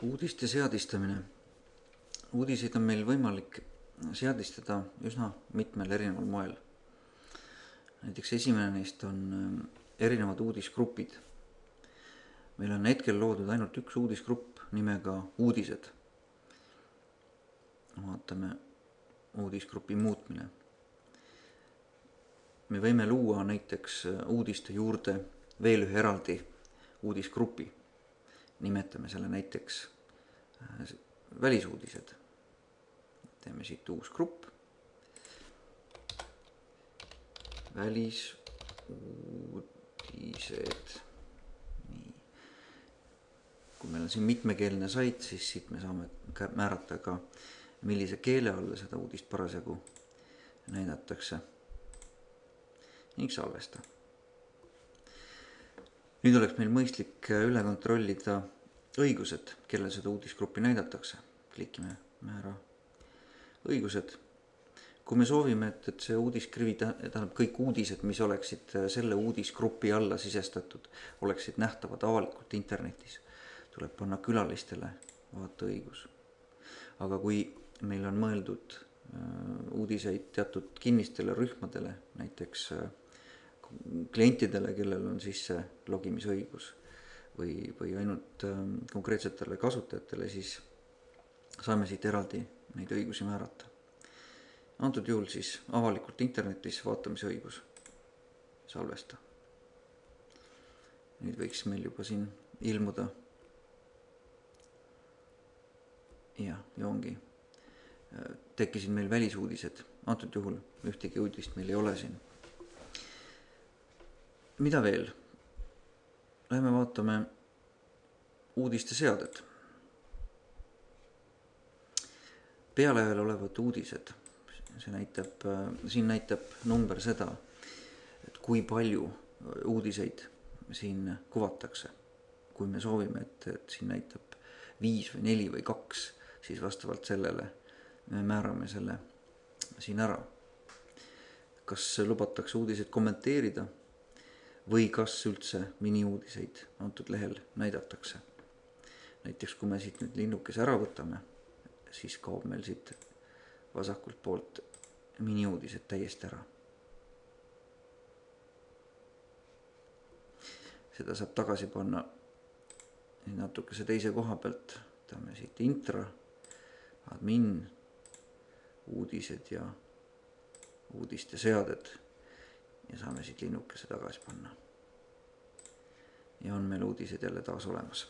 Uudiste seadistamine. Uudiseid on meil võimalik seadistada üsna mitmel erineval moel. Näiteks esimene neist on erinevad uudisgrupid. Meil on hetkel loodud ainult üks uudisgrupp nimega uudised. Vaatame uudisgrupi muutmine. Me võime luua näiteks uudiste juurde veel ühe eraldi uudisgrupi. Nimetame selle näiteks välisuudised. Teeme siit uus grupp. Välisuudised. Nii. Kui meil on siin mitmekeelne sait, siis siit me saame määrata ka, millise keele alla seda uudist parasjagu näidatakse. Ning salvesta. Nüüd oleks meil mõistlik üle kontrollida õigused, kelle seda uudisgruppi näidatakse. Klikime määra õigused. Kui me soovime, et see uudiskrivi, tähendab kõik uudised, mis oleksid selle uudisgrupi alla sisestatud, oleksid nähtavad avalikult internetis, tuleb panna külalistele vaata õigus. Aga kui meil on mõeldud uudiseid teatud kinnistele rühmadele, näiteks klientidele, kellel on sisse logimisõigus või ainult konkreetsetele kasutajatele, siis saame siit eraldi neid õigusi määrata. Antud juhul siis avalikult internetis vaatamisõigus, salvesta. Nüüd võiks meil juba siin ilmuda. Ja ongi. Tekkisid meil välisuudised. Antud juhul ühtegi uudist meil ei ole siin. Mida veel? Läheme vaatame uudiste seaded. Pealehel olevad uudised. Siin näitab number seda, et kui palju uudiseid siin kuvatakse. Kui me soovime, et siin näitab 5 või 4 või 2, siis vastavalt sellele me määrame selle siin ära. Kas lubatakse uudiseid kommenteerida või kas üldse miniuudiseid antud lehel näidatakse. Näiteks kui me siit nüüd linnukese ära võtame, siis kaob meil siit vasakult poolt miniuudised täiesti ära. Seda saab tagasi panna natukese teise koha pealt. Võtame siit intra, admin, uudised ja uudiste seaded ja saame siit linnukese tagasi panna. Ja on meil uudised jälle taas olemas.